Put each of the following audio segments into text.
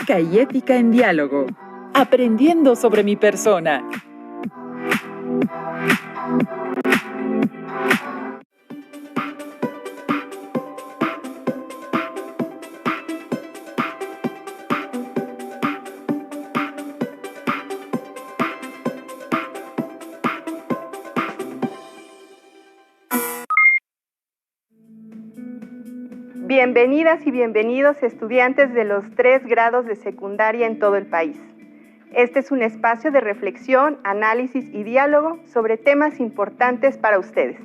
Ética y ética en diálogo. Aprendiendo sobre mi persona. Bienvenidas y bienvenidos estudiantes de los 3 grados de secundaria en todo el país. Este es un espacio de reflexión, análisis y diálogo sobre temas importantes para ustedes.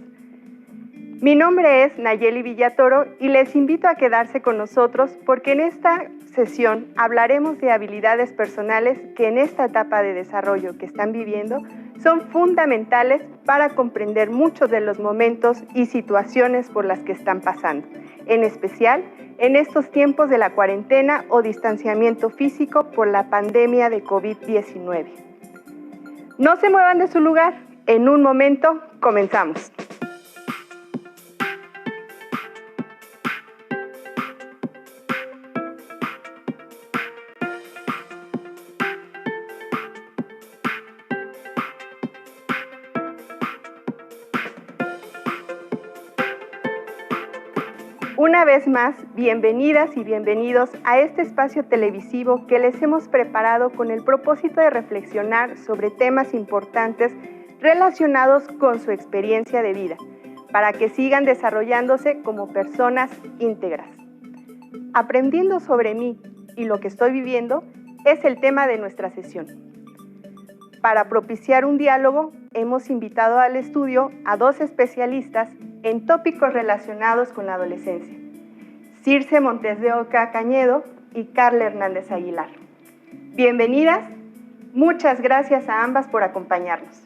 Mi nombre es Nayeli Villatoro y les invito a quedarse con nosotros porque en esta sesión hablaremos de habilidades personales que en esta etapa de desarrollo que están viviendo son fundamentales para comprender muchos de los momentos y situaciones por las que están pasando, en especial en estos tiempos de la cuarentena o distanciamiento físico por la pandemia de COVID-19. No se muevan de su lugar, en un momento comenzamos. Una vez más, bienvenidas y bienvenidos a este espacio televisivo que les hemos preparado con el propósito de reflexionar sobre temas importantes relacionados con su experiencia de vida, para que sigan desarrollándose como personas íntegras. Aprendiendo sobre mí y lo que estoy viviendo es el tema de nuestra sesión. Para propiciar un diálogo, hemos invitado al estudio a 2 especialistas en tópicos relacionados con la adolescencia, Circe Montes de Oca Cañedo y Carla Hernández Aguilar. Bienvenidas, muchas gracias a ambas por acompañarnos.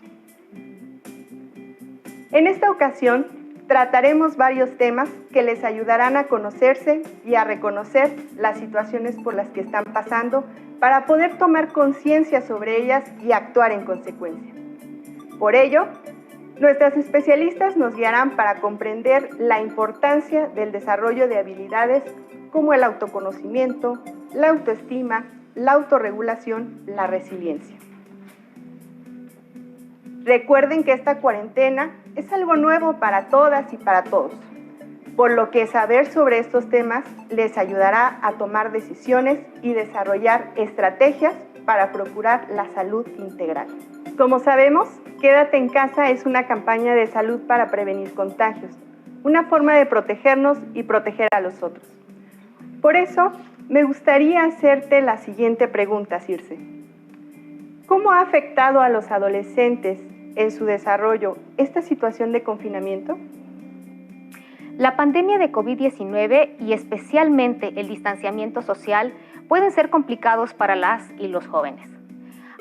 En esta ocasión trataremos varios temas que les ayudarán a conocerse y a reconocer las situaciones por las que están pasando para poder tomar conciencia sobre ellas y actuar en consecuencia. Por ello, nuestras especialistas nos guiarán para comprender la importancia del desarrollo de habilidades como el autoconocimiento, la autoestima, la autorregulación, la resiliencia. Recuerden que esta cuarentena es algo nuevo para todas y para todos, por lo que saber sobre estos temas les ayudará a tomar decisiones y desarrollar estrategias para procurar la salud integral. Como sabemos, Quédate en casa es una campaña de salud para prevenir contagios, una forma de protegernos y proteger a los otros. Por eso, me gustaría hacerte la siguiente pregunta, Circe. ¿Cómo ha afectado a los adolescentes en su desarrollo esta situación de confinamiento? La pandemia de COVID-19 y especialmente el distanciamiento social pueden ser complicados para las y los jóvenes.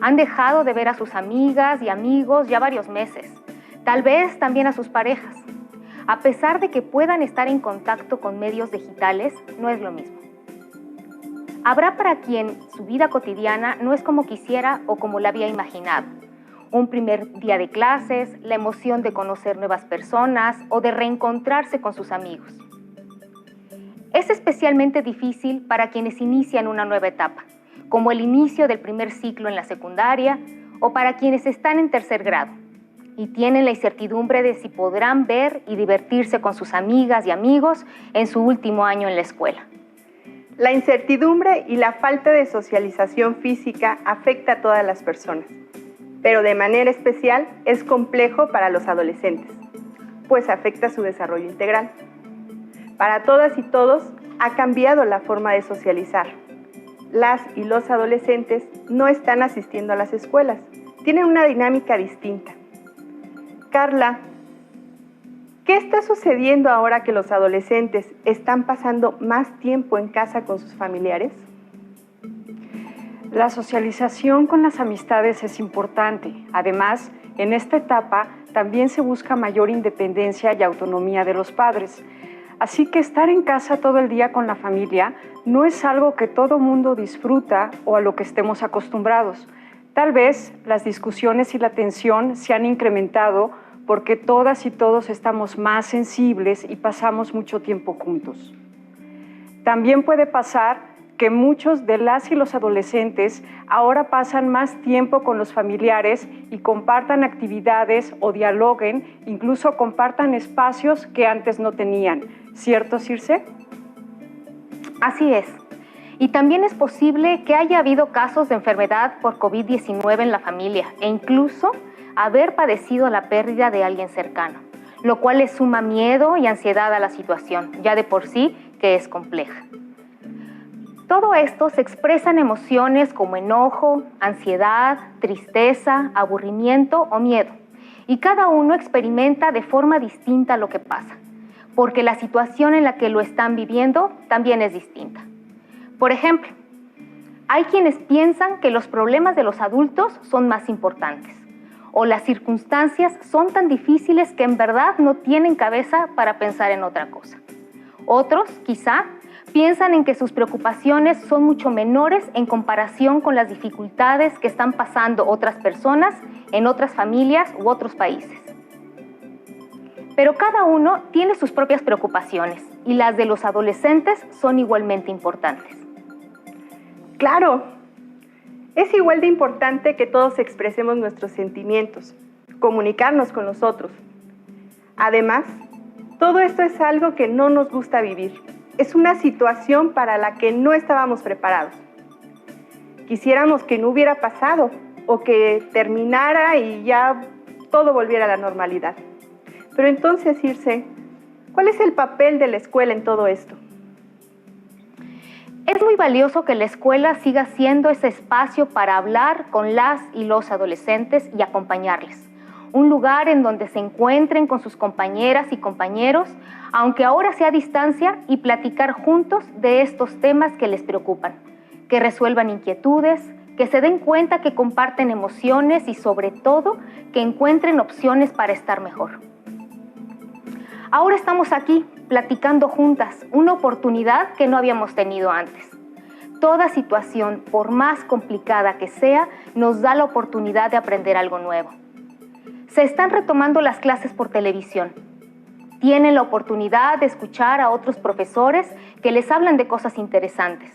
Han dejado de ver a sus amigas y amigos ya varios meses, tal vez también a sus parejas. A pesar de que puedan estar en contacto con medios digitales, no es lo mismo. Habrá para quien su vida cotidiana no es como quisiera o como la había imaginado. Un primer día de clases, la emoción de conocer nuevas personas o de reencontrarse con sus amigos. Es especialmente difícil para quienes inician una nueva etapa, como el inicio del primer ciclo en la secundaria o para quienes están en 3er grado y tienen la incertidumbre de si podrán ver y divertirse con sus amigas y amigos en su último año en la escuela. La incertidumbre y la falta de socialización física afecta a todas las personas, pero de manera especial es complejo para los adolescentes, pues afecta su desarrollo integral. Para todas y todos ha cambiado la forma de socializar. Las y los adolescentes no están asistiendo a las escuelas, tienen una dinámica distinta. Carla, ¿qué está sucediendo ahora que los adolescentes están pasando más tiempo en casa con sus familiares? La socialización con las amistades es importante. Además, en esta etapa también se busca mayor independencia y autonomía de los padres. Así que estar en casa todo el día con la familia no es algo que todo mundo disfruta o a lo que estemos acostumbrados. Tal vez las discusiones y la tensión se han incrementado porque todas y todos estamos más sensibles y pasamos mucho tiempo juntos. También puede pasar que que muchos de las y los adolescentes ahora pasan más tiempo con los familiares y compartan actividades o dialoguen, incluso compartan espacios que antes no tenían. ¿Cierto, Circe? Así es. Y también es posible que haya habido casos de enfermedad por COVID-19 en la familia e incluso haber padecido la pérdida de alguien cercano, lo cual le suma miedo y ansiedad a la situación, ya de por sí que es compleja. Todo esto se expresa en emociones como enojo, ansiedad, tristeza, aburrimiento o miedo, y cada uno experimenta de forma distinta lo que pasa, porque la situación en la que lo están viviendo también es distinta. Por ejemplo, hay quienes piensan que los problemas de los adultos son más importantes, o las circunstancias son tan difíciles que en verdad no tienen cabeza para pensar en otra cosa. Otros, quizá, piensan en que sus preocupaciones son mucho menores en comparación con las dificultades que están pasando otras personas en otras familias u otros países. Pero cada uno tiene sus propias preocupaciones y las de los adolescentes son igualmente importantes. Claro, es igual de importante que todos expresemos nuestros sentimientos, comunicarnos con los otros. Además, todo esto es algo que no nos gusta vivir. Es una situación para la que no estábamos preparados. Quisiéramos que no hubiera pasado o que terminara y ya todo volviera a la normalidad. Pero entonces, Circe, ¿cuál es el papel de la escuela en todo esto? Es muy valioso que la escuela siga siendo ese espacio para hablar con las y los adolescentes y acompañarles. Un lugar en donde se encuentren con sus compañeras y compañeros, aunque ahora sea a distancia, y platicar juntos de estos temas que les preocupan, que resuelvan inquietudes, que se den cuenta que comparten emociones y sobre todo que encuentren opciones para estar mejor. Ahora estamos aquí platicando juntas, una oportunidad que no habíamos tenido antes. Toda situación, por más complicada que sea, nos da la oportunidad de aprender algo nuevo. Se están retomando las clases por televisión. Tienen la oportunidad de escuchar a otros profesores que les hablan de cosas interesantes,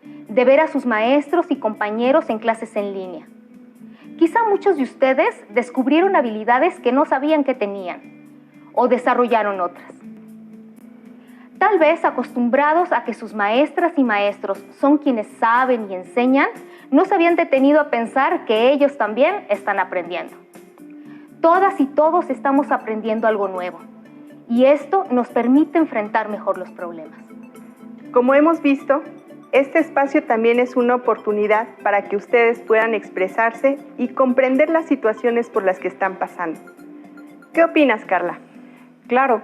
de ver a sus maestros y compañeros en clases en línea. Quizá muchos de ustedes descubrieron habilidades que no sabían que tenían o desarrollaron otras. Tal vez acostumbrados a que sus maestras y maestros son quienes saben y enseñan, no se habían detenido a pensar que ellos también están aprendiendo. Todas y todos estamos aprendiendo algo nuevo y esto nos permite enfrentar mejor los problemas. Como hemos visto, este espacio también es una oportunidad para que ustedes puedan expresarse y comprender las situaciones por las que están pasando. ¿Qué opinas, Carla? Claro.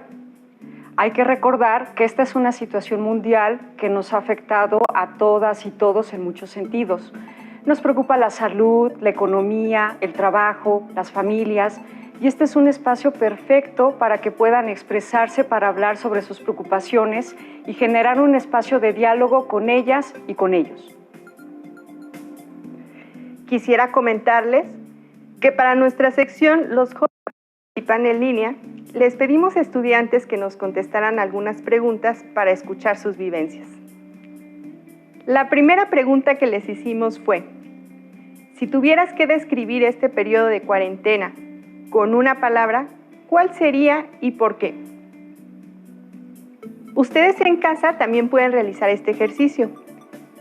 Hay que recordar que esta es una situación mundial que nos ha afectado a todas y todos en muchos sentidos. Nos preocupa la salud, la economía, el trabajo, las familias, y este es un espacio perfecto para que puedan expresarse para hablar sobre sus preocupaciones y generar un espacio de diálogo con ellas y con ellos. Quisiera comentarles que para nuestra sección Los jóvenes participan en línea, les pedimos a estudiantes que nos contestaran algunas preguntas para escuchar sus vivencias. La primera pregunta que les hicimos fue: si tuvieras que describir este periodo de cuarentena con una palabra, ¿cuál sería y por qué? Ustedes en casa también pueden realizar este ejercicio.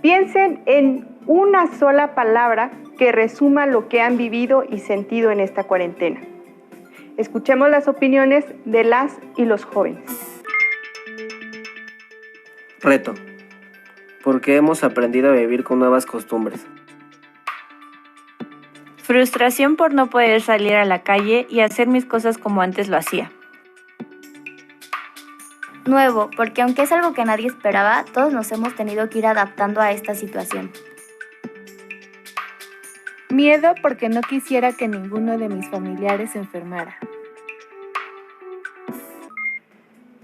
Piensen en una sola palabra que resuma lo que han vivido y sentido en esta cuarentena. Escuchemos las opiniones de las y los jóvenes. Reto, porque hemos aprendido a vivir con nuevas costumbres. Frustración por no poder salir a la calle y hacer mis cosas como antes lo hacía. Nuevo, porque aunque es algo que nadie esperaba, todos nos hemos tenido que ir adaptando a esta situación. Miedo porque no quisiera que ninguno de mis familiares se enfermara.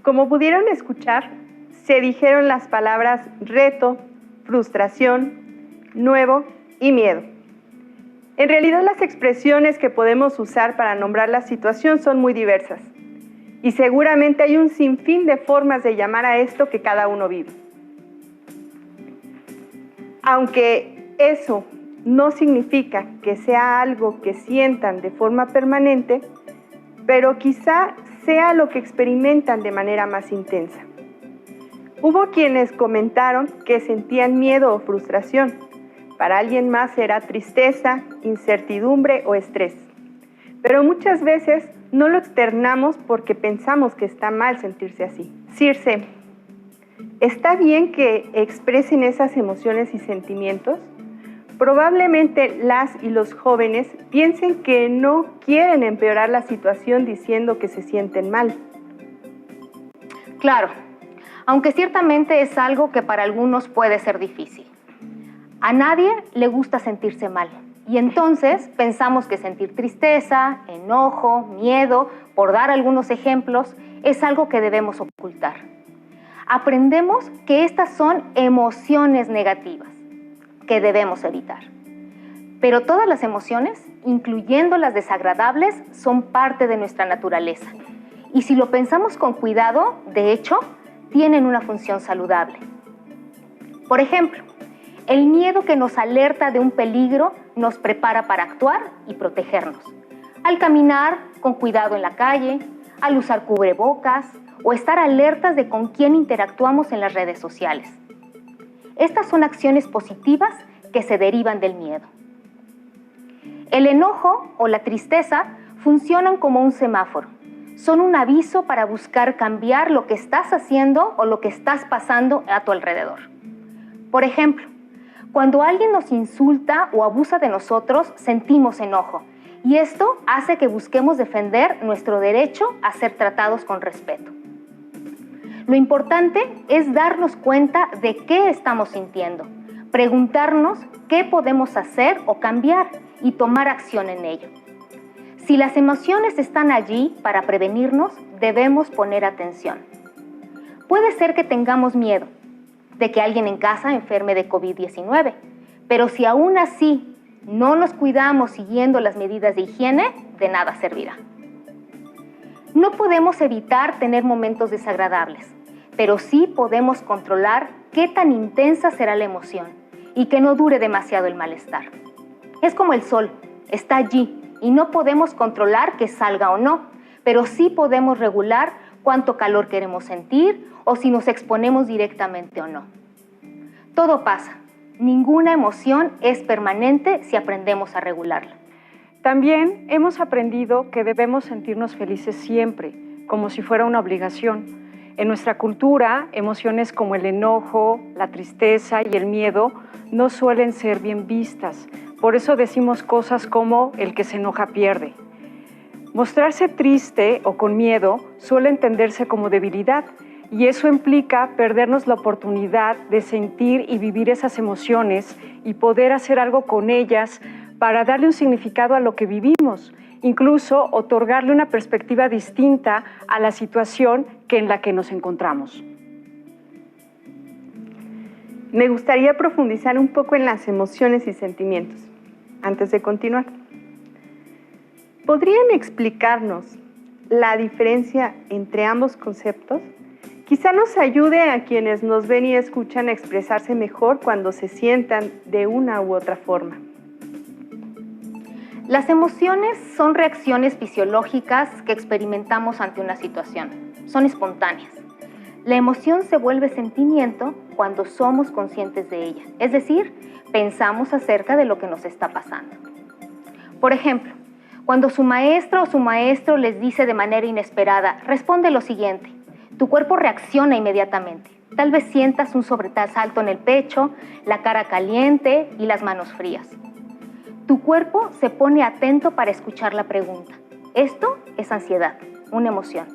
Como pudieron escuchar, se dijeron las palabras reto, frustración, nuevo y miedo. En realidad, las expresiones que podemos usar para nombrar la situación son muy diversas y seguramente hay un sinfín de formas de llamar a esto que cada uno vive. Aunque eso no significa que sea algo que sientan de forma permanente, pero quizá sea lo que experimentan de manera más intensa. Hubo quienes comentaron que sentían miedo o frustración. Para alguien más era tristeza, incertidumbre o estrés. Pero muchas veces no lo externamos porque pensamos que está mal sentirse así. Circe, ¿está bien que expresen esas emociones y sentimientos? Probablemente las y los jóvenes piensen que no quieren empeorar la situación diciendo que se sienten mal. Claro, aunque ciertamente es algo que para algunos puede ser difícil. A nadie le gusta sentirse mal y entonces pensamos que sentir tristeza, enojo, miedo, por dar algunos ejemplos, es algo que debemos ocultar. Aprendemos que estas son emociones negativas que debemos evitar. Pero todas las emociones, incluyendo las desagradables, son parte de nuestra naturaleza. Y si lo pensamos con cuidado, de hecho, tienen una función saludable. Por ejemplo, el miedo que nos alerta de un peligro nos prepara para actuar y protegernos. Al caminar con cuidado en la calle, al usar cubrebocas o estar alertas de con quién interactuamos en las redes sociales. Estas son acciones positivas que se derivan del miedo. El enojo o la tristeza funcionan como un semáforo. Son un aviso para buscar cambiar lo que estás haciendo o lo que estás pasando a tu alrededor. Por ejemplo, cuando alguien nos insulta o abusa de nosotros, sentimos enojo. Y esto hace que busquemos defender nuestro derecho a ser tratados con respeto. Lo importante es darnos cuenta de qué estamos sintiendo, preguntarnos qué podemos hacer o cambiar y tomar acción en ello. Si las emociones están allí para prevenirnos, debemos poner atención. Puede ser que tengamos miedo de que alguien en casa enferme de COVID-19, pero si aún así no nos cuidamos siguiendo las medidas de higiene, de nada servirá. No podemos evitar tener momentos desagradables, pero sí podemos controlar qué tan intensa será la emoción y que no dure demasiado el malestar. Es como el sol, está allí y no podemos controlar que salga o no, pero sí podemos regular cuánto calor queremos sentir o si nos exponemos directamente o no. Todo pasa. Ninguna emoción es permanente si aprendemos a regularla. También hemos aprendido que debemos sentirnos felices siempre, como si fuera una obligación. En nuestra cultura, emociones como el enojo, la tristeza y el miedo no suelen ser bien vistas. Por eso decimos cosas como el que se enoja pierde. Mostrarse triste o con miedo suele entenderse como debilidad y eso implica perdernos la oportunidad de sentir y vivir esas emociones y poder hacer algo con ellas para darle un significado a lo que vivimos, incluso otorgarle una perspectiva distinta a la situación en la que nos encontramos. Me gustaría profundizar un poco en las emociones y sentimientos, antes de continuar. ¿Podrían explicarnos la diferencia entre ambos conceptos? Quizá nos ayude a quienes nos ven y escuchan a expresarse mejor cuando se sientan de una u otra forma. Las emociones son reacciones fisiológicas que experimentamos ante una situación. Son espontáneas. La emoción se vuelve sentimiento cuando somos conscientes de ella, es decir, pensamos acerca de lo que nos está pasando. Por ejemplo, cuando su maestra o su maestro les dice de manera inesperada, responde lo siguiente, tu cuerpo reacciona inmediatamente. Tal vez sientas un sobresalto en el pecho, la cara caliente y las manos frías. Tu cuerpo se pone atento para escuchar la pregunta. Esto es ansiedad, una emoción.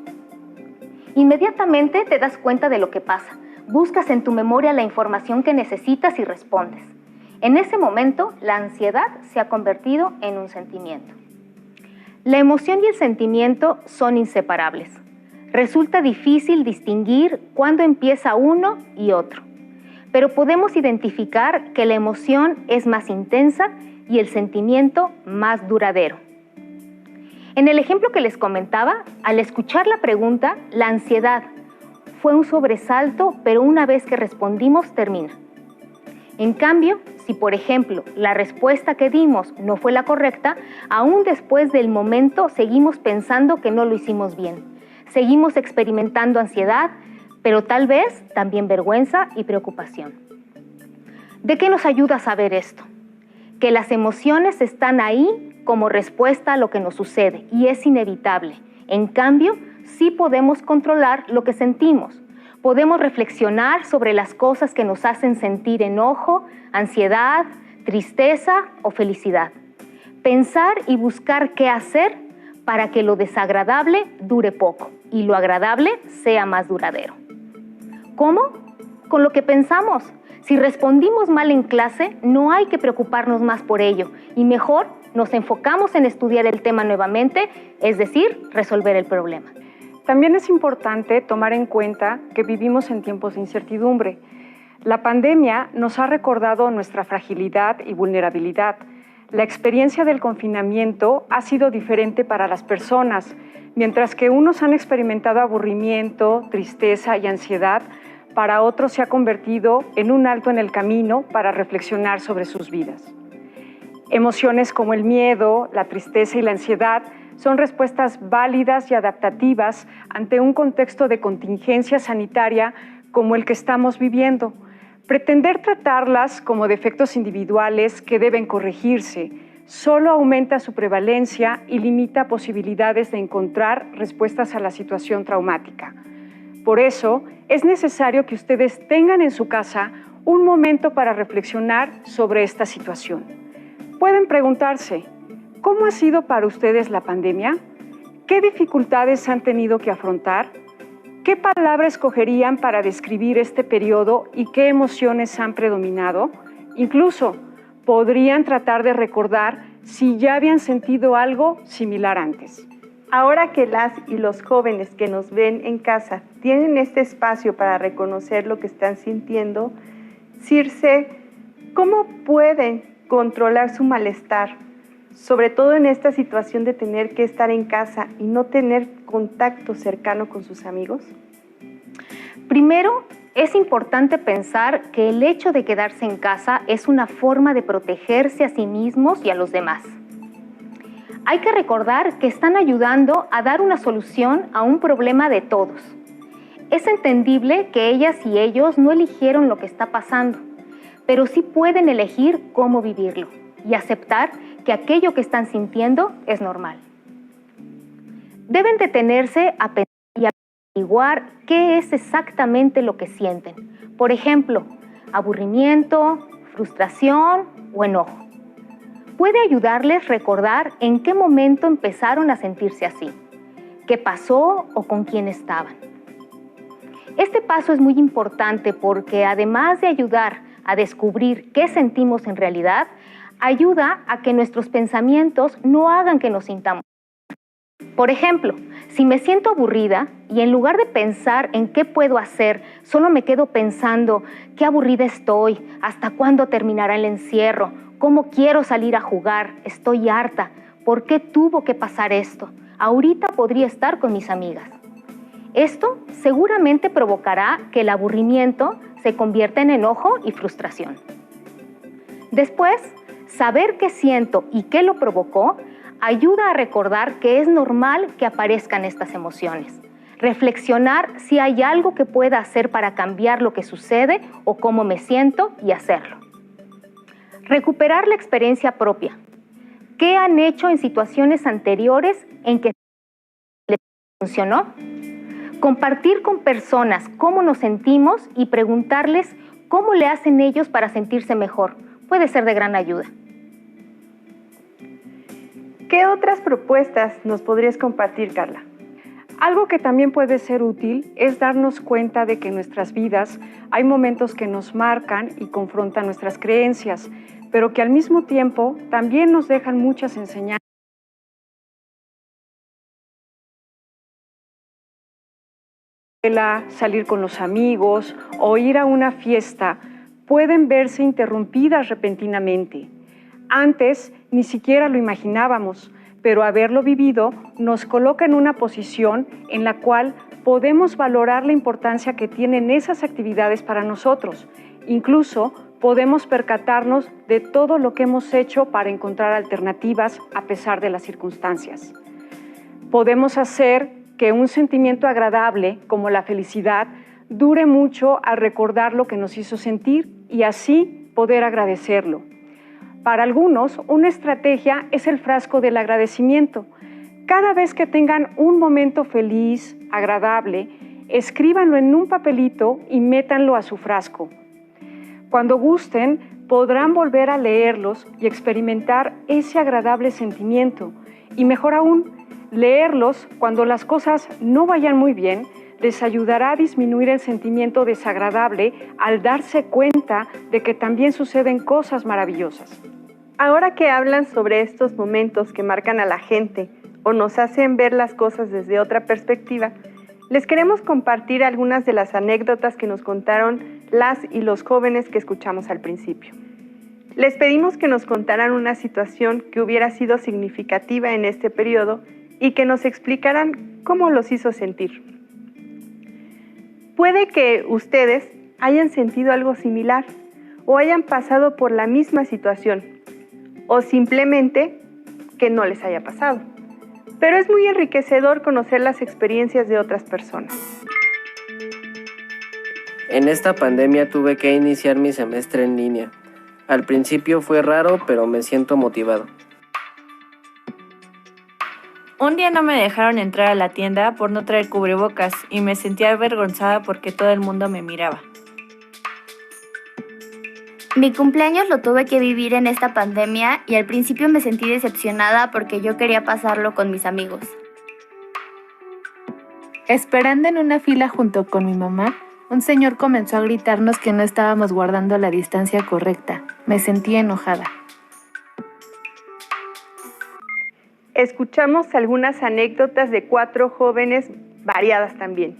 Inmediatamente te das cuenta de lo que pasa. Buscas en tu memoria la información que necesitas y respondes. En ese momento, la ansiedad se ha convertido en un sentimiento. La emoción y el sentimiento son inseparables. Resulta difícil distinguir cuándo empieza uno y otro, pero podemos identificar que la emoción es más intensa y el sentimiento más duradero. En el ejemplo que les comentaba, al escuchar la pregunta, la ansiedad fue un sobresalto, pero una vez que respondimos, termina. En cambio, si por ejemplo la respuesta que dimos no fue la correcta, aún después del momento seguimos pensando que no lo hicimos bien. Seguimos experimentando ansiedad, pero tal vez también vergüenza y preocupación. ¿De qué nos ayuda a saber esto? Que las emociones están ahí como respuesta a lo que nos sucede y es inevitable. En cambio, sí podemos controlar lo que sentimos. Podemos reflexionar sobre las cosas que nos hacen sentir enojo, ansiedad, tristeza o felicidad. Pensar y buscar qué hacer para que lo desagradable dure poco y lo agradable sea más duradero. ¿Cómo? Con lo que pensamos. Si respondimos mal en clase, no hay que preocuparnos más por ello y mejor nos enfocamos en estudiar el tema nuevamente, es decir, resolver el problema. También es importante tomar en cuenta que vivimos en tiempos de incertidumbre. La pandemia nos ha recordado nuestra fragilidad y vulnerabilidad. La experiencia del confinamiento ha sido diferente para las personas. Mientras que unos han experimentado aburrimiento, tristeza y ansiedad, para otros se ha convertido en un alto en el camino para reflexionar sobre sus vidas. Emociones como el miedo, la tristeza y la ansiedad son respuestas válidas y adaptativas ante un contexto de contingencia sanitaria como el que estamos viviendo. Pretender tratarlas como defectos individuales que deben corregirse solo aumenta su prevalencia y limita posibilidades de encontrar respuestas a la situación traumática. Por eso, es necesario que ustedes tengan en su casa un momento para reflexionar sobre esta situación. Pueden preguntarse, ¿cómo ha sido para ustedes la pandemia? ¿Qué dificultades han tenido que afrontar? ¿Qué palabra escogerían para describir este periodo y qué emociones han predominado? Incluso, podrían tratar de recordar si ya habían sentido algo similar antes. Ahora que las y los jóvenes que nos ven en casa tienen este espacio para reconocer lo que están sintiendo, Circe, ¿cómo pueden controlar su malestar? Sobre todo en esta situación de tener que estar en casa y no tener contacto cercano con sus amigos. Primero, es importante pensar que el hecho de quedarse en casa es una forma de protegerse a sí mismos y a los demás. Hay que recordar que están ayudando a dar una solución a un problema de todos. Es entendible que ellas y ellos no eligieron lo que está pasando, pero sí pueden elegir cómo vivirlo y aceptar que aquello que están sintiendo es normal. Deben detenerse a pensar y averiguar qué es exactamente lo que sienten. Por ejemplo, aburrimiento, frustración o enojo. Puede ayudarles a recordar en qué momento empezaron a sentirse así, qué pasó o con quién estaban. Este paso es muy importante porque además de ayudar a descubrir qué sentimos en realidad, ayuda a que nuestros pensamientos no hagan que nos sintamos. Por ejemplo, si me siento aburrida y en lugar de pensar en qué puedo hacer, solo me quedo pensando qué aburrida estoy, hasta cuándo terminará el encierro, cómo quiero salir a jugar, estoy harta, ¿por qué tuvo que pasar esto? Ahorita podría estar con mis amigas. Esto seguramente provocará que el aburrimiento se convierta en enojo y frustración. Después, saber qué siento y qué lo provocó ayuda a recordar que es normal que aparezcan estas emociones. Reflexionar si hay algo que pueda hacer para cambiar lo que sucede o cómo me siento y hacerlo. Recuperar la experiencia propia. ¿Qué han hecho en situaciones anteriores en que les funcionó? Compartir con personas cómo nos sentimos y preguntarles cómo le hacen ellos para sentirse mejor puede ser de gran ayuda. ¿Qué otras propuestas nos podrías compartir, Carla? Algo que también puede ser útil es darnos cuenta de que en nuestras vidas hay momentos que nos marcan y confrontan nuestras creencias, pero que al mismo tiempo también nos dejan muchas enseñanzas. Salir con los amigos o ir a una fiesta pueden verse interrumpidas repentinamente. Antes ni siquiera lo imaginábamos, pero haberlo vivido nos coloca en una posición en la cual podemos valorar la importancia que tienen esas actividades para nosotros. Incluso podemos percatarnos de todo lo que hemos hecho para encontrar alternativas a pesar de las circunstancias. Podemos hacer que un sentimiento agradable, como la felicidad, dure mucho al recordar lo que nos hizo sentir y así poder agradecerlo. Para algunos, una estrategia es el frasco del agradecimiento. Cada vez que tengan un momento feliz, agradable, escríbanlo en un papelito y métanlo a su frasco. Cuando gusten, podrán volver a leerlos y experimentar ese agradable sentimiento. Y mejor aún, leerlos cuando las cosas no vayan muy bien les ayudará a disminuir el sentimiento desagradable al darse cuenta de que también suceden cosas maravillosas. Ahora que hablan sobre estos momentos que marcan a la gente o nos hacen ver las cosas desde otra perspectiva, les queremos compartir algunas de las anécdotas que nos contaron las y los jóvenes que escuchamos al principio. Les pedimos que nos contaran una situación que hubiera sido significativa en este periodo y que nos explicaran cómo los hizo sentir. Puede que ustedes hayan sentido algo similar o hayan pasado por la misma situación o simplemente que no les haya pasado. Pero es muy enriquecedor conocer las experiencias de otras personas. En esta pandemia tuve que iniciar mi semestre en línea. Al principio fue raro, pero me siento motivado. Un día no me dejaron entrar a la tienda por no traer cubrebocas y me sentía avergonzada porque todo el mundo me miraba. Mi cumpleaños lo tuve que vivir en esta pandemia y al principio me sentí decepcionada porque yo quería pasarlo con mis amigos. Esperando en una fila junto con mi mamá, un señor comenzó a gritarnos que no estábamos guardando la distancia correcta. Me sentí enojada. Escuchamos algunas anécdotas de 4 jóvenes variadas también.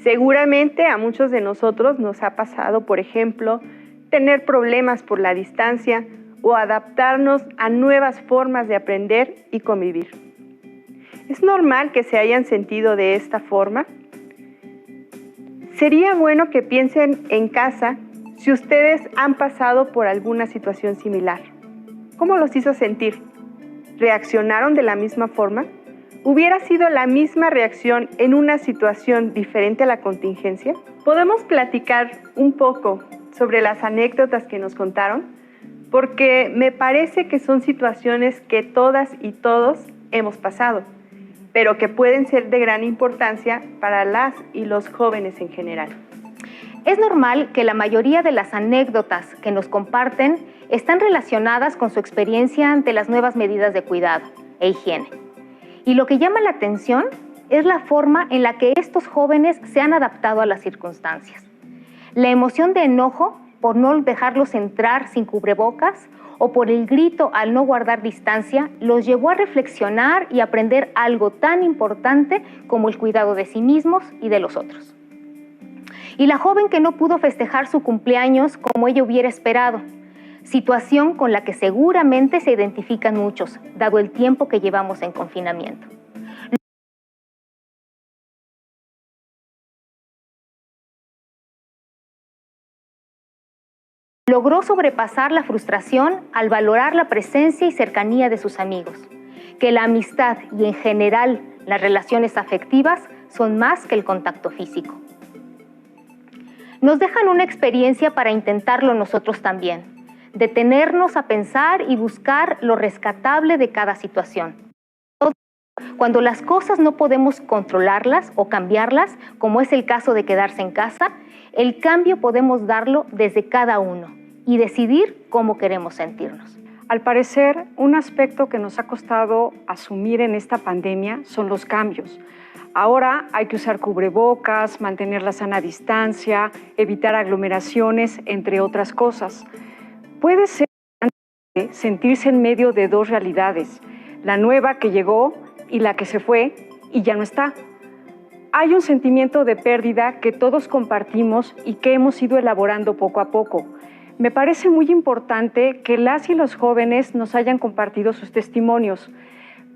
Seguramente a muchos de nosotros nos ha pasado, por ejemplo, tener problemas por la distancia o adaptarnos a nuevas formas de aprender y convivir. ¿Es normal que se hayan sentido de esta forma? Sería bueno que piensen en casa si ustedes han pasado por alguna situación similar. ¿Cómo los hizo sentir? ¿Reaccionaron de la misma forma? ¿Hubiera sido la misma reacción en una situación diferente a la contingencia? ¿Podemos platicar un poco sobre las anécdotas que nos contaron? Porque me parece que son situaciones que todas y todos hemos pasado, pero que pueden ser de gran importancia para las y los jóvenes en general. Es normal que la mayoría de las anécdotas que nos comparten están relacionadas con su experiencia ante las nuevas medidas de cuidado e higiene. Y lo que llama la atención es la forma en la que estos jóvenes se han adaptado a las circunstancias. La emoción de enojo por no dejarlos entrar sin cubrebocas o por el grito al no guardar distancia los llevó a reflexionar y aprender algo tan importante como el cuidado de sí mismos y de los otros. Y la joven que no pudo festejar su cumpleaños como ella hubiera esperado, situación con la que seguramente se identifican muchos, dado el tiempo que llevamos en confinamiento. Logró sobrepasar la frustración al valorar la presencia y cercanía de sus amigos, que la amistad y en general las relaciones afectivas son más que el contacto físico. Nos dejan una experiencia para intentarlo nosotros también, detenernos a pensar y buscar lo rescatable de cada situación. Cuando las cosas no podemos controlarlas o cambiarlas, como es el caso de quedarse en casa, el cambio podemos darlo desde cada uno y decidir cómo queremos sentirnos. Al parecer, un aspecto que nos ha costado asumir en esta pandemia son los cambios. Ahora hay que usar cubrebocas, mantener la sana distancia, evitar aglomeraciones, entre otras cosas. Puede ser sentirse en medio de 2 realidades, la nueva que llegó y la que se fue y ya no está. Hay un sentimiento de pérdida que todos compartimos y que hemos ido elaborando poco a poco. Me parece muy importante que las y los jóvenes nos hayan compartido sus testimonios.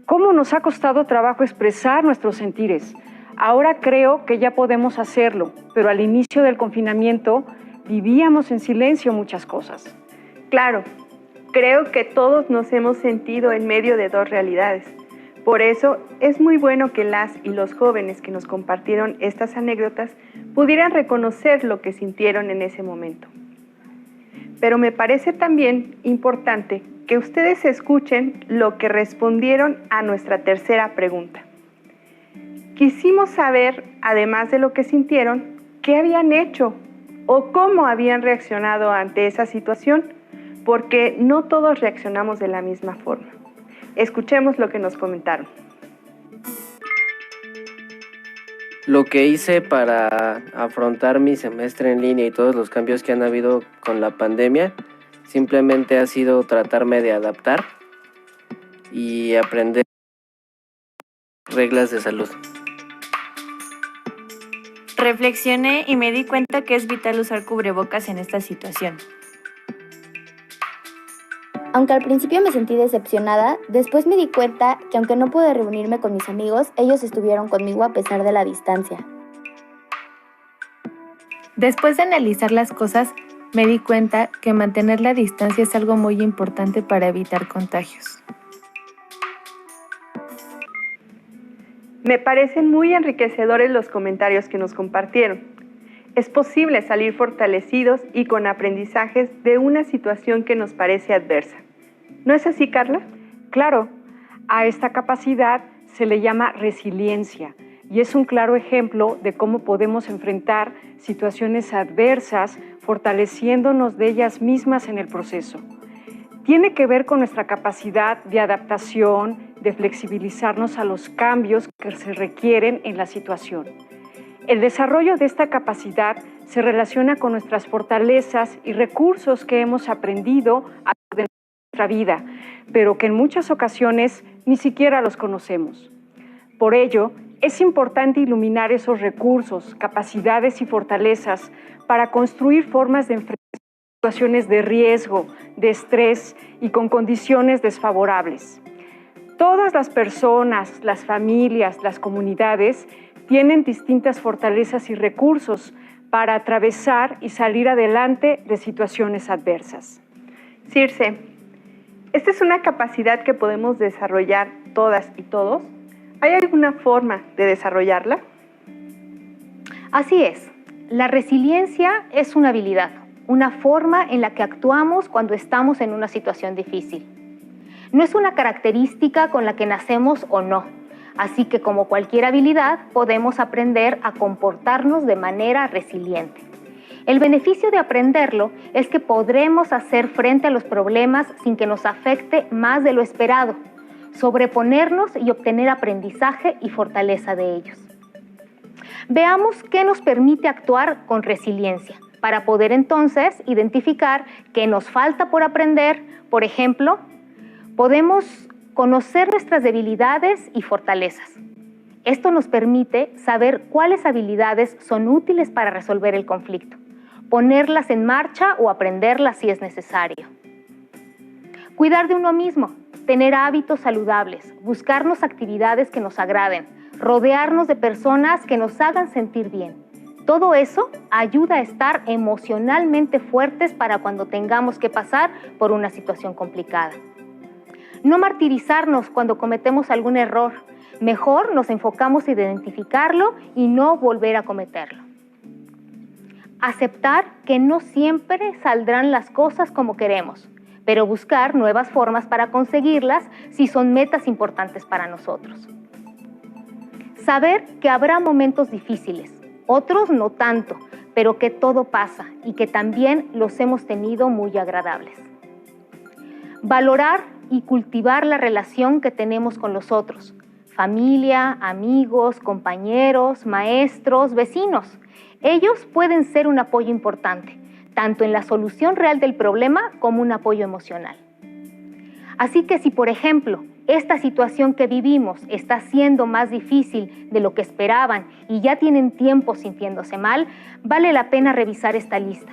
¿Cómo nos ha costado trabajo expresar nuestros sentires? Ahora creo que ya podemos hacerlo, pero al inicio del confinamiento Vivíamos en silencio muchas cosas. Claro, creo que todos nos hemos sentido en medio de dos realidades. Por eso es muy bueno que las y los jóvenes que nos compartieron estas anécdotas pudieran reconocer lo que sintieron en ese momento. Pero me parece también importante que ustedes escuchen lo que respondieron a nuestra tercera pregunta. Quisimos saber, además de lo que sintieron, qué habían hecho o cómo habían reaccionado ante esa situación, porque no todos reaccionamos de la misma forma. Escuchemos lo que nos comentaron. Lo que hice para afrontar mi semestre en línea y todos los cambios que han habido con la pandemia, simplemente ha sido tratarme de adaptar y aprender reglas de salud. Reflexioné y me di cuenta que es vital usar cubrebocas en esta situación. Aunque al principio me sentí decepcionada, después me di cuenta que aunque no pude reunirme con mis amigos, ellos estuvieron conmigo a pesar de la distancia. Después de analizar las cosas, me di cuenta que mantener la distancia es algo muy importante para evitar contagios. Me parecen muy enriquecedores los comentarios que nos compartieron. Es posible salir fortalecidos y con aprendizajes de una situación que nos parece adversa. ¿No es así, Carla? Claro, a esta capacidad se le llama resiliencia y es un claro ejemplo de cómo podemos enfrentar situaciones adversas fortaleciéndonos de ellas mismas en el proceso. Tiene que ver con nuestra capacidad de adaptación, de flexibilizarnos a los cambios que se requieren en la situación. El desarrollo de esta capacidad se relaciona con nuestras fortalezas y recursos que hemos aprendido a lo largo de nuestra vida, pero que en muchas ocasiones ni siquiera los conocemos. Por ello, es importante iluminar esos recursos, capacidades y fortalezas para construir formas de enfrentar situaciones de riesgo, de estrés y con condiciones desfavorables. Todas las personas, las familias, las comunidades tienen distintas fortalezas y recursos para atravesar y salir adelante de situaciones adversas. Circe, ¿esta es una capacidad que podemos desarrollar todas y todos? ¿Hay alguna forma de desarrollarla? Así es. La resiliencia es una habilidad, una forma en la que actuamos cuando estamos en una situación difícil. No es una característica con la que nacemos o no, así que como cualquier habilidad podemos aprender a comportarnos de manera resiliente. El beneficio de aprenderlo es que podremos hacer frente a los problemas sin que nos afecte más de lo esperado, sobreponernos y obtener aprendizaje y fortaleza de ellos. Veamos qué nos permite actuar con resiliencia, para poder entonces identificar qué nos falta por aprender. Por ejemplo, podemos conocer nuestras debilidades y fortalezas. Esto nos permite saber cuáles habilidades son útiles para resolver el conflicto, ponerlas en marcha o aprenderlas si es necesario. Cuidar de uno mismo, tener hábitos saludables, buscarnos actividades que nos agraden, rodearnos de personas que nos hagan sentir bien. Todo eso ayuda a estar emocionalmente fuertes para cuando tengamos que pasar por una situación complicada. No martirizarnos cuando cometemos algún error. Mejor nos enfocamos en identificarlo y no volver a cometerlo. Aceptar que no siempre saldrán las cosas como queremos, pero buscar nuevas formas para conseguirlas si son metas importantes para nosotros. Saber que habrá momentos difíciles, otros no tanto, pero que todo pasa y que también los hemos tenido muy agradables. Valorar y cultivar la relación que tenemos con los otros, familia, amigos, compañeros, maestros, vecinos. Ellos pueden ser un apoyo importante, tanto en la solución real del problema como un apoyo emocional. Así que si, por ejemplo, esta situación que vivimos está siendo más difícil de lo que esperaban y ya tienen tiempo sintiéndose mal, vale la pena revisar esta lista.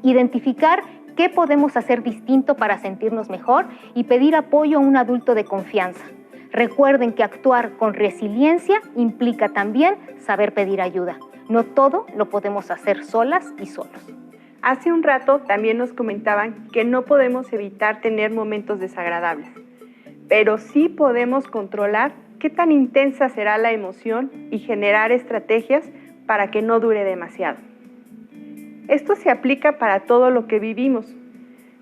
Identificar qué podemos hacer distinto para sentirnos mejor y pedir apoyo a un adulto de confianza. Recuerden que actuar con resiliencia implica también saber pedir ayuda. No todo lo podemos hacer solas y solos. Hace un rato también nos comentaban que no podemos evitar tener momentos desagradables, pero sí podemos controlar qué tan intensa será la emoción y generar estrategias para que no dure demasiado. Esto se aplica para todo lo que vivimos,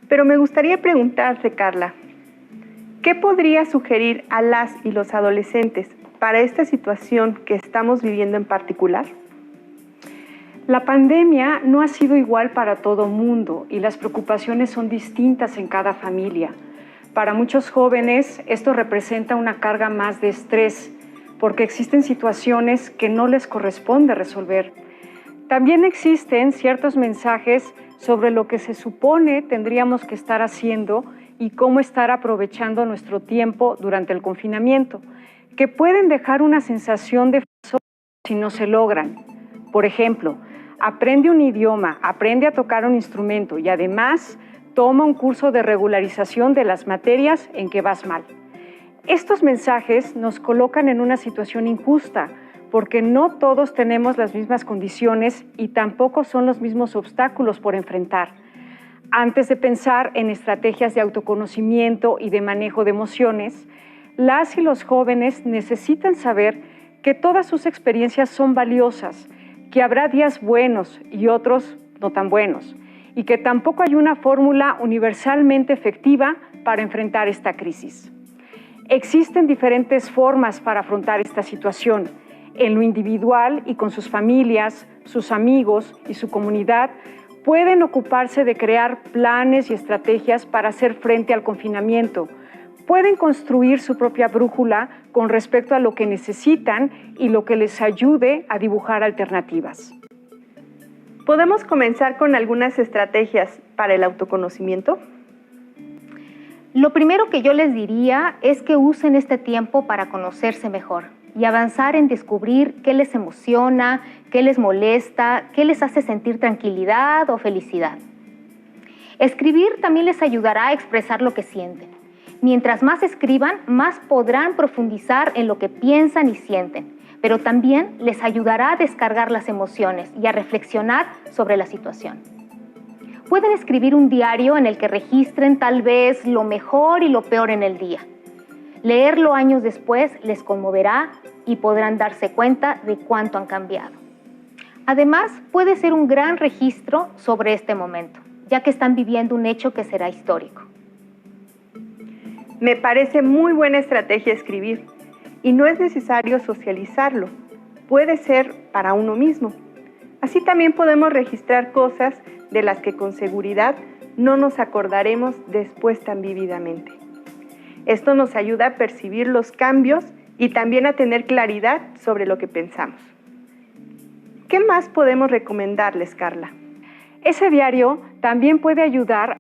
pero me gustaría preguntarte, Carla, ¿qué podría sugerir a las y los adolescentes para esta situación que estamos viviendo en particular? La pandemia no ha sido igual para todo mundo y las preocupaciones son distintas en cada familia. Para muchos jóvenes esto representa una carga más de estrés porque existen situaciones que no les corresponde resolver. También existen ciertos mensajes sobre lo que se supone tendríamos que estar haciendo y cómo estar aprovechando nuestro tiempo durante el confinamiento, que pueden dejar una sensación de fracaso si no se logran. Por ejemplo, aprende un idioma, aprende a tocar un instrumento y además toma un curso de regularización de las materias en que vas mal. Estos mensajes nos colocan en una situación injusta porque no todos tenemos las mismas condiciones y tampoco son los mismos obstáculos por enfrentar. Antes de pensar en estrategias de autoconocimiento y de manejo de emociones, las y los jóvenes necesitan saber que todas sus experiencias son valiosas, que habrá días buenos y otros no tan buenos, y que tampoco hay una fórmula universalmente efectiva para enfrentar esta crisis. Existen diferentes formas para afrontar esta situación. En lo individual y con sus familias, sus amigos y su comunidad, pueden ocuparse de crear planes y estrategias para hacer frente al confinamiento. Pueden construir su propia brújula con respecto a lo que necesitan y lo que les ayude a dibujar alternativas. ¿Podemos comenzar con algunas estrategias para el autoconocimiento? Lo primero que yo les diría es que usen este tiempo para conocerse mejor y avanzar en descubrir qué les emociona, qué les molesta, qué les hace sentir tranquilidad o felicidad. Escribir también les ayudará a expresar lo que sienten. Mientras más escriban, más podrán profundizar en lo que piensan y sienten, pero también les ayudará a descargar las emociones y a reflexionar sobre la situación. Pueden escribir un diario en el que registren tal vez lo mejor y lo peor en el día. Leerlo años después les conmoverá y podrán darse cuenta de cuánto han cambiado. Además, puede ser un gran registro sobre este momento, ya que están viviendo un hecho que será histórico. Me parece muy buena estrategia escribir y no es necesario socializarlo. Puede ser para uno mismo. Así también podemos registrar cosas de las que con seguridad no nos acordaremos después tan vívidamente. Esto nos ayuda a percibir los cambios y también a tener claridad sobre lo que pensamos. ¿Qué más podemos recomendarles, Carla? Ese diario también puede ayudar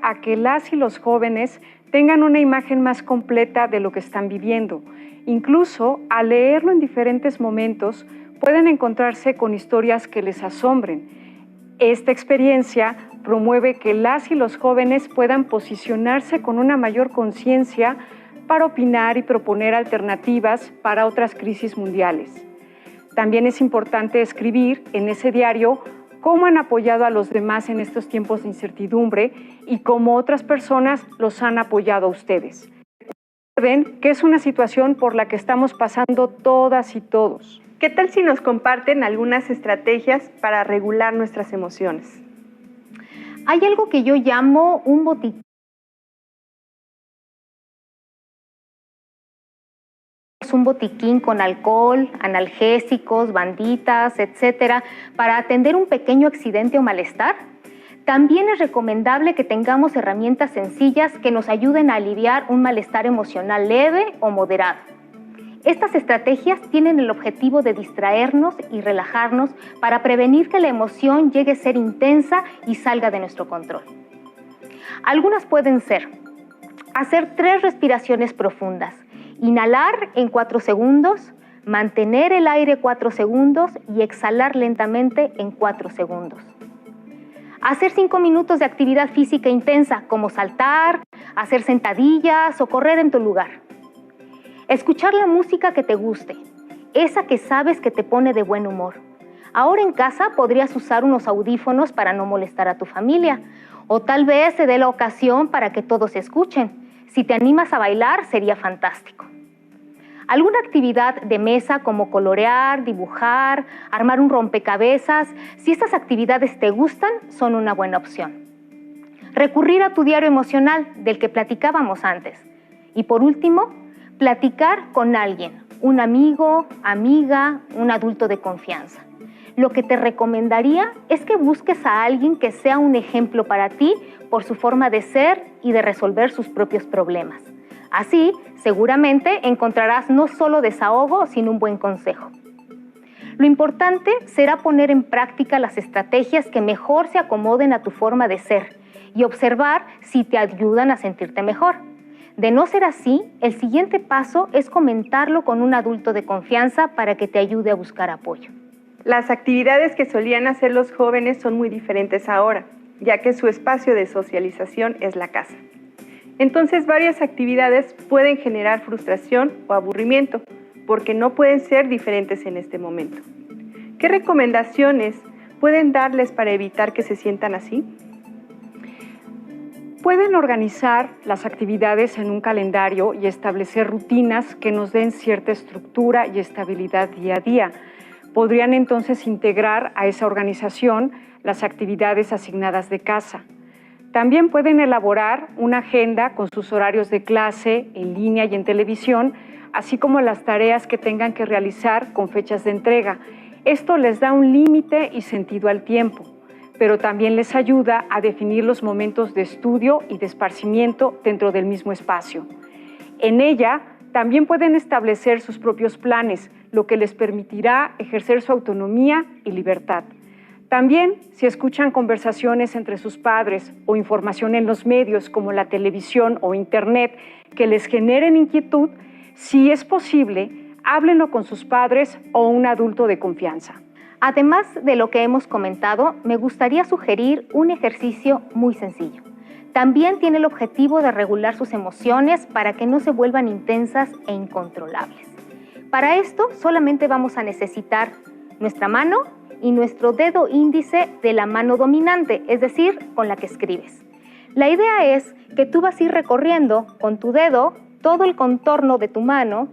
a que las y los jóvenes tengan una imagen más completa de lo que están viviendo. Incluso al leerlo en diferentes momentos pueden encontrarse con historias que les asombren. Esta experiencia promueve que las y los jóvenes puedan posicionarse con una mayor conciencia para opinar y proponer alternativas para otras crisis mundiales. También es importante escribir en ese diario cómo han apoyado a los demás en estos tiempos de incertidumbre y cómo otras personas los han apoyado a ustedes. Recuerden que es una situación por la que estamos pasando todas y todos. ¿Qué tal si nos comparten algunas estrategias para regular nuestras emociones? Hay algo que yo llamo un botiquín tenemos un botiquín con alcohol, analgésicos, banditas, etcétera, para atender un pequeño accidente o malestar. También es recomendable que tengamos herramientas sencillas que nos ayuden a aliviar un malestar emocional leve o moderado. Estas estrategias tienen el objetivo de distraernos y relajarnos para prevenir que la emoción llegue a ser intensa y salga de nuestro control. Algunas pueden ser: hacer 3 respiraciones profundas, inhalar en 4 segundos, mantener el aire 4 segundos y exhalar lentamente en 4 segundos. Hacer 5 minutos de actividad física intensa, como saltar, hacer sentadillas o correr en tu lugar. Escuchar la música que te guste, esa que sabes que te pone de buen humor. Ahora en casa podrías usar unos audífonos para no molestar a tu familia, o tal vez se dé la ocasión para que todos escuchen. Si te animas a bailar, sería fantástico. Alguna actividad de mesa como colorear, dibujar, armar un rompecabezas, si estas actividades te gustan, son una buena opción. Recurrir a tu diario emocional, del que platicábamos antes. Y por último, platicar con alguien, un amigo, amiga, un adulto de confianza. Lo que te recomendaría es que busques a alguien que sea un ejemplo para ti por su forma de ser y de resolver sus propios problemas. Así, seguramente encontrarás no solo desahogo, sino un buen consejo. Lo importante será poner en práctica las estrategias que mejor se acomoden a tu forma de ser y observar si te ayudan a sentirte mejor. De no ser así, el siguiente paso es comentarlo con un adulto de confianza para que te ayude a buscar apoyo. Las actividades que solían hacer los jóvenes son muy diferentes ahora, ya que su espacio de socialización es la casa. Entonces, varias actividades pueden generar frustración o aburrimiento, porque no pueden ser diferentes en este momento. ¿Qué recomendaciones pueden darles para evitar que se sientan así? Pueden organizar las actividades en un calendario y establecer rutinas que nos den cierta estructura y estabilidad día a día. Podrían entonces integrar a esa organización las actividades asignadas de casa. También pueden elaborar una agenda con sus horarios de clase, en línea y en televisión, así como las tareas que tengan que realizar con fechas de entrega. Esto les da un límite y sentido al tiempo, pero también les ayuda a definir los momentos de estudio y de esparcimiento dentro del mismo espacio. En ella también pueden establecer sus propios planes, lo que les permitirá ejercer su autonomía y libertad. También, si escuchan conversaciones entre sus padres o información en los medios como la televisión o internet que les generen inquietud, si es posible, háblenlo con sus padres o un adulto de confianza. Además de lo que hemos comentado, me gustaría sugerir un ejercicio muy sencillo. También tiene el objetivo de regular sus emociones para que no se vuelvan intensas e incontrolables. Para esto solamente vamos a necesitar nuestra mano y nuestro dedo índice de la mano dominante, es decir, con la que escribes. La idea es que tú vas a ir recorriendo con tu dedo todo el contorno de tu mano,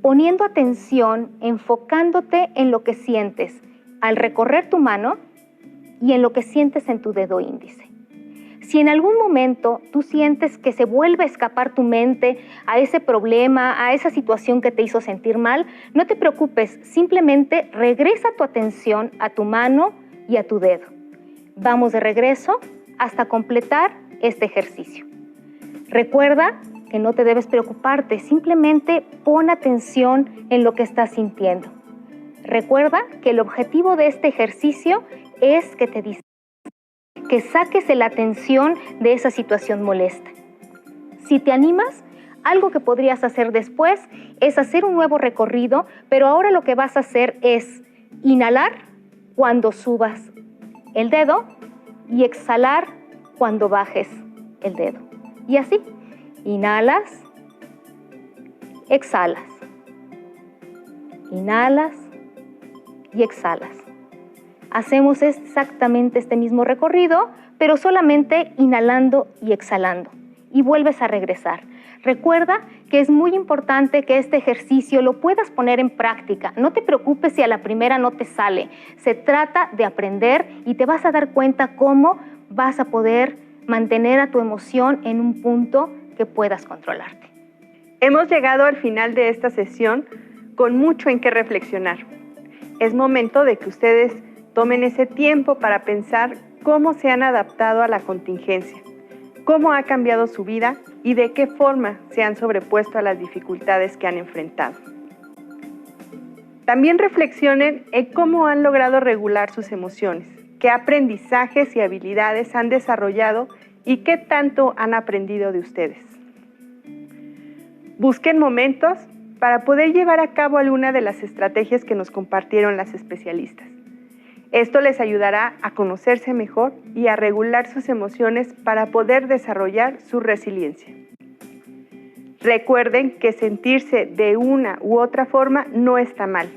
poniendo atención, enfocándote en lo que sientes al recorrer tu mano y en lo que sientes en tu dedo índice. Si en algún momento tú sientes que se vuelve a escapar tu mente a ese problema, a esa situación que te hizo sentir mal, no te preocupes, simplemente regresa tu atención a tu mano y a tu dedo. Vamos de regreso hasta completar este ejercicio. Recuerda que no te debes preocuparte, simplemente pon atención en lo que estás sintiendo. Recuerda que el objetivo de este ejercicio es que te distraigas, que saques la atención de esa situación molesta. Si te animas, algo que podrías hacer después es hacer un nuevo recorrido, pero ahora lo que vas a hacer es inhalar cuando subas el dedo y exhalar cuando bajes el dedo. Y así, inhalas, exhalas, inhalas y exhalas. Hacemos exactamente este mismo recorrido, pero solamente inhalando y exhalando. Y vuelves a regresar. Recuerda que es muy importante que este ejercicio lo puedas poner en práctica. No te preocupes si a la primera no te sale. Se trata de aprender y te vas a dar cuenta cómo vas a poder mantener a tu emoción en un punto que puedas controlarte. Hemos llegado al final de esta sesión con mucho en qué reflexionar. Es momento de que ustedes tomen ese tiempo para pensar cómo se han adaptado a la contingencia, cómo ha cambiado su vida y de qué forma se han sobrepuesto a las dificultades que han enfrentado. También reflexionen en cómo han logrado regular sus emociones, qué aprendizajes y habilidades han desarrollado y qué tanto han aprendido de ustedes. Busquen momentos para poder llevar a cabo alguna de las estrategias que nos compartieron las especialistas. Esto les ayudará a conocerse mejor y a regular sus emociones para poder desarrollar su resiliencia. Recuerden que sentirse de una u otra forma no está mal.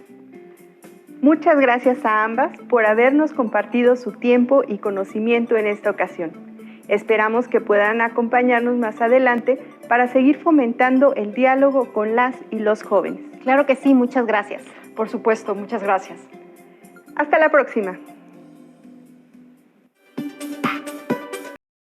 Muchas gracias a ambas por habernos compartido su tiempo y conocimiento en esta ocasión. Esperamos que puedan acompañarnos más adelante para seguir fomentando el diálogo con las y los jóvenes. Claro que sí, muchas gracias. Por supuesto, muchas gracias. Hasta la próxima.